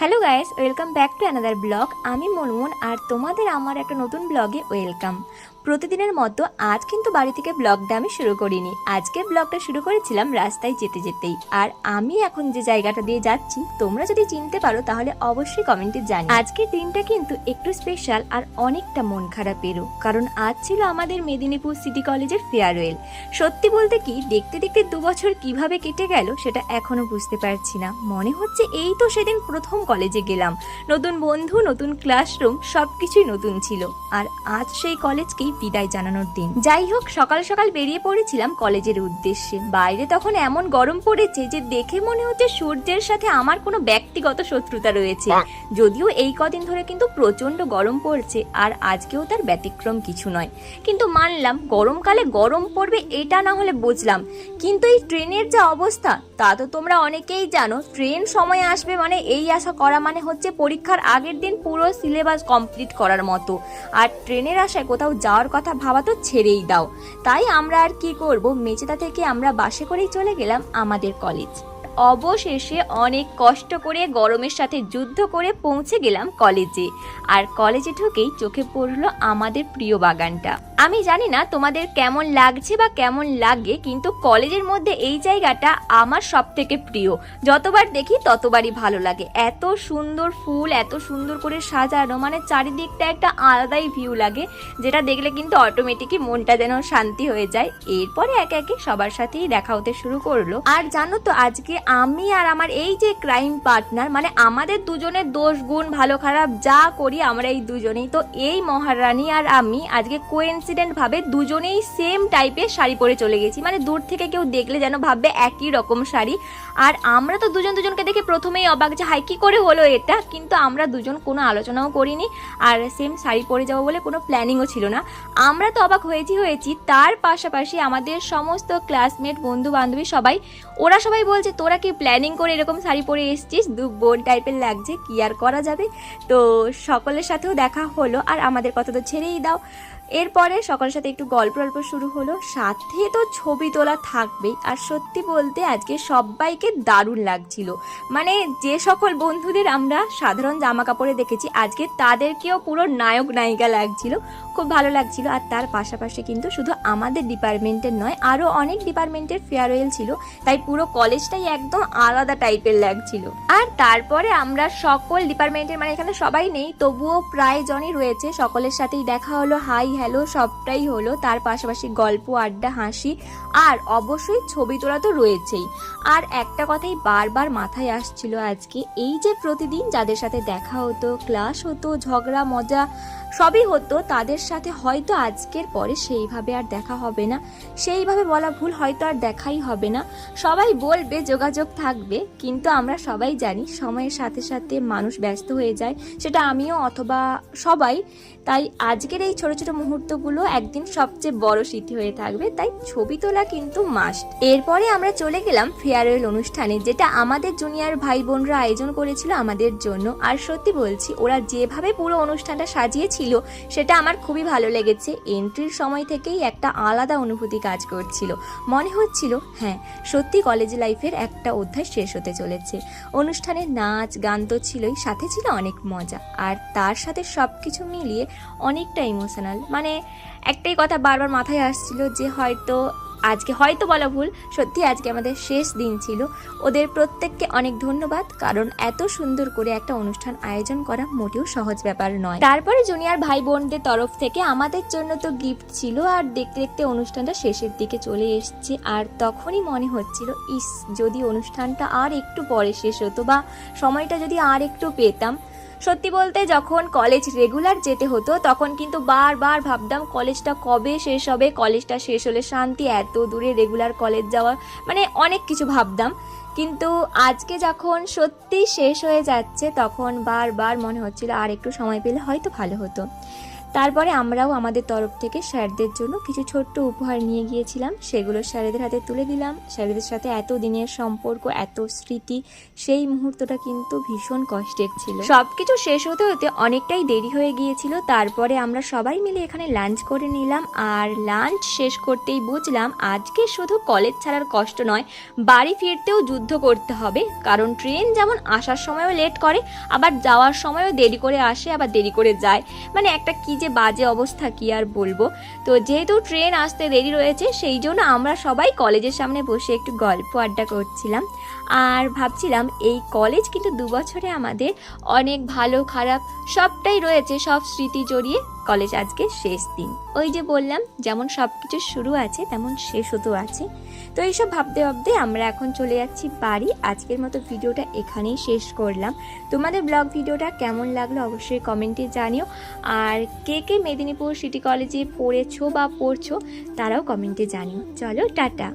Hello guys, welcome back to another blog. আমি মনমুন আর তোমাদের আমার একটা নতুন ব্লগে ওয়েলকাম। প্রতিদিনের মতো আজ কিন্তু বাড়ি থেকে ব্লগটা আমি শুরু করিনি। আজকের ব্লগটা শুরু করেছিলাম রাস্তায় যেতে যেতেই। আর আমি এখন যে জায়গাটা দিয়ে যাচ্ছি তোমরা যদি চিনতে পারো তাহলে অবশ্যই কমেন্টে জানি। আজকের দিনটা কিন্তু একটু স্পেশাল আর অনেকটা মন খারাপেরও, কারণ আজ ছিল আমাদের মেদিনীপুর সিটি কলেজের ফেয়ারওয়েল। সত্যি বলতে কি, দেখতে দেখতে 2 বছর কিভাবে কেটে গেল সেটা এখনো বুঝতে পারছি না। মনে হচ্ছে এই তো সেদিন প্রথম কলেজে গেলাম, নতুন বন্ধু, নতুন ক্লাসরুম, সবকিছুই নতুন ছিল। আর আজ সেই কলেজকেই বিদায় জানানোর দিন। যাই হোক, সকাল সকাল বেরিয়ে পড়েছিলাম কলেজের উদ্দেশ্যে। বাইরে তখন এমন গরম পড়েছে যে দেখে মনে হচ্ছে সূর্যের সাথে আমার কোনো ব্যক্তিগত শত্রুতা রয়েছে। যদিও এই কদিন ধরে কিন্তু প্রচন্ড গরম পড়ছে আর আজকেও তার ব্যতিক্রম কিছু নয়। কিন্তু মানলাম গরমকালে গরম পড়বে এটা না হলে বুঝলাম, কিন্তু এই ট্রেনের যে অবস্থা তা তো তোমরা অনেকেই জানো। ট্রেন সময় আসবে মানে এই আশা করা মানে হচ্ছে পরীক্ষার আগের দিন পুরো সিলেবাস কমপ্লিট করার মতো। আর ট্রেনের আশায় কোথাও যাওয়ার কথা ভাবা তো ছেড়েই দাও। তাই আমরা আর কি করব, মেচেদা থেকে আমরা বাসে করেই চলে গেলাম আমাদের কলেজ। অবশেষে অনেক কষ্ট করে গরমের সাথে যুদ্ধ করে পৌঁছে গেলাম কলেজে। আর কলেজে ঢুকেই চোখে পড়লো আমাদের প্রিয় বাগানটা। আমি জানি না তোমাদের কেমন লাগছে বা কেমন লাগে, কিন্তু কলেজের মধ্যে এই জায়গাটা আমার সব থেকে প্রিয়। যতবার দেখি ততবারই ভালো লাগে। এত সুন্দর ফুল, এত সুন্দর করে সাজানো, মানে চারিদিকটা একটা আলাদাই ভিউ লাগে, যেটা দেখলে কিন্তু অটোমেটিকই মনটা যেন শান্তি হয়ে যায়। এরপরে একে একে সবার সাথেই দেখা হতে শুরু করলো। আর জানো তো, আজকে আমি আর আমার এই যে ক্রাইম পার্টনার, মানে আমাদের দুজনের দোষ গুণ ভালো খারাপ যা করি আমরা এই দুজনেই, তো এই মহারানী আর আমি আজকে কোইন্সিডেন্ট ভাবে দুজনেই সেম টাইপের শাড়ি পরে চলে গেছি। মানে দূর থেকে কেউ দেখলে যেন ভাববে একই রকম শাড়ি। আর আমরা তো দুজন দুজনকে দেখে প্রথমেই অবাক যে হাই কি করে হলো এটা, কিন্তু আমরা দুজন কোনো আলোচনাও করিনি আর সেম শাড়ি পরে যাবো বলে কোনো প্ল্যানিংও ছিল না। আমরা তো অবাক হয়েছি, তার পাশাপাশি আমাদের সমস্ত ক্লাসমেট, বন্ধু বান্ধবী সবাই, ওরা সবাই বলছে তোরা কি প্ল্যানিং করে এরকম শাড়ি পরে এসছিস, বোন টাইপের লাগছে, কি আর করা যাবে। তো সকলের সাথেও দেখা হলো আর আমাদের কথা তো ছেড়েই দাও। এরপরে সকলের সাথে একটু গল্প শুরু হলো, সাথে তো ছবি তোলা থাকবেই। আর সত্যি বলতে আজকে সবাইকে দারুণ লাগছিল। মানে যে সকল বন্ধুদের আমরা সাধারণ জামা কাপড়ে দেখেছি আজকে তাদেরকেও পুরো নায়ক নায়িকা লাগছিল, খুব ভালো লাগছিল। আর তার পাশাপাশি কিন্তু শুধু আমাদের ডিপার্টমেন্টের নয়, আরও অনেক ডিপার্টমেন্টের ফেয়ারওয়েল ছিল, তাই পুরো কলেজটাই একদম আলাদা টাইপের লাগছিল। আর তারপরে আমরা সকল ডিপার্টমেন্টের, মানে এখানে সবাই নেই তবুও প্রায় জনই রয়েছে, সকলের সাথেই দেখা হলো, হাই হ্যালো সবটাই হলো। তার পাশাপাশি গল্প, আড্ডা, হাসি আর অবশ্যই ছবি তোলা তো রয়েছেই। আর একটা কথাই বারবার মাথায় আসছিল আজকে, এই যে প্রতিদিন যাদের সাথে দেখা হতো, ক্লাস হতো, ঝগড়া মজা সবই হতো, তাদের সাথে হয়তো আজকের পরে সেইভাবে আর দেখা হবে না। সেইভাবে বলা ভুল, হয়তো আর দেখাই হবে না। সবাই বলবে যোগাযোগ থাকবে, কিন্তু আমরা সবাই জানি সময়ের সাথে সাথে মানুষ ব্যস্ত হয়ে যায়, সেটা আমিও অথবা সবাই। তাই আজকের এই ছোট ছোট মুহূর্তগুলো একদিন সবচেয়ে বড় স্মৃতি হয়ে থাকবে, তাই ছবি তোলা কিন্তু মাস্ট। এরপরে আমরা চলে গেলাম ফেয়ারওয়েল অনুষ্ঠানে, যেটা আমাদের জুনিয়র ভাই বোনরা আয়োজন করেছিল আমাদের জন্য। আর সত্যি বলছি, ওরা যেভাবে পুরো অনুষ্ঠানটা সাজিয়েছিল সেটা আমার খুবই ভালো লেগেছে। এন্ট্রির সময় থেকেই একটা আলাদা অনুভূতি কাজ করছিল, মনে হচ্ছিল হ্যাঁ সত্যি কলেজ লাইফের একটা অধ্যায় শেষ হতে চলেছে। অনুষ্ঠানে নাচ গান তো ছিলই, সাথে ছিল অনেক মজা, আর তার সাথে সবকিছু মিলিয়ে অনেকটা ইমোশনাল। মানে একটাই কথা বারবার মাথায় আসছিল যে হয়তো বলা ভুল, সত্যি আজকে আমাদের শেষ দিন ছিল। ওদের প্রত্যেককে অনেক ধন্যবাদ, কারণ এত সুন্দর করে একটা অনুষ্ঠান আয়োজন করা মোটেও সহজ ব্যাপার নয়। তারপরে জুনিয়র ভাই বোনদের তরফ থেকে আমাদের জন্য তো গিফট ছিল, আর দেখতে দেখতে অনুষ্ঠানটা শেষের দিকে চলে এসেছে। আর তখনই মনে হচ্ছিল ইস, যদি অনুষ্ঠানটা আর একটু পরে শেষ হতো বা সময়টা যদি আর একটু পেতাম। সত্যি বলতে যখন কলেজ রেগুলার যেতে হতো তখন কিন্তু বারবার ভাবতাম কলেজটা কবে শেষ হবে, কলেজটা শেষ হলে শান্তি, এত দূরে রেগুলার কলেজ যাওয়া, মানে অনেক কিছু ভাবতাম। কিন্তু আজকে যখন সত্যি শেষ হয়ে যাচ্ছে তখন বারবার মনে হচ্ছিল আর একটু সময় পেলে হয়তো ভালো হতো। তারপরে আমরাও আমাদের তরফ থেকে স্যারদের জন্য কিছু ছোট্ট উপহার নিয়ে গিয়েছিলাম, সেগুলো স্যারেদের হাতে তুলে দিলাম। স্যারেদের সাথে এত দিনের সম্পর্ক, এত স্মৃতি, সেই মুহূর্তটা কিন্তু ভীষণ কষ্টের ছিল। সবকিছু শেষ হতে হতে অনেকটাই দেরি হয়ে গিয়েছিল। তারপরে আমরা সবাই মিলে এখানে লাঞ্চ করে নিলাম, আর লাঞ্চ শেষ করতেই বুঝলাম আজকে শুধু কলেজ ছাড়ার কষ্ট নয়, বাড়ি ফিরতেও যুদ্ধ করতে হবে। কারণ ট্রেন যেমন আসার সময়ও লেট করে, আবার যাওয়ার সময়ও দেরি করে আসে, আবার দেরি করে যায়। মানে একটা কি যে বাজে অবস্থা, কি আর বলবো। তো যেহেতু ট্রেন আসতে দেরি রয়েছে, সেই জন্য আমরা সবাই কলেজের সামনে বসে একটু গল্প আড্ডা করছিলাম, আর ভাবছিলাম এই কলেজ কিন্তু 2 বছরে আমাদের অনেক ভালো খারাপ সবটাই রয়েছে, সব স্মৃতি জড়িয়ে কলেজ আজকে শেষ দিন। ওই যে বললাম, যেমন সব কিছু শুরু আছে তেমন শেষ হতেও আছে। তো এইসব ভাবতে ভাবতে আমরা এখন চলে যাচ্ছি বাড়ি। আজকের মতো ভিডিওটা এখানেই শেষ করলাম। তোমাদের ব্লগ ভিডিওটা কেমন লাগলো অবশ্যই কমেন্টে জানিও, আর কে কে মেদিনীপুর সিটি কলেজে পড়েছো বা পড়ছো তারাও কমেন্টে জানিও। চলো টাটা।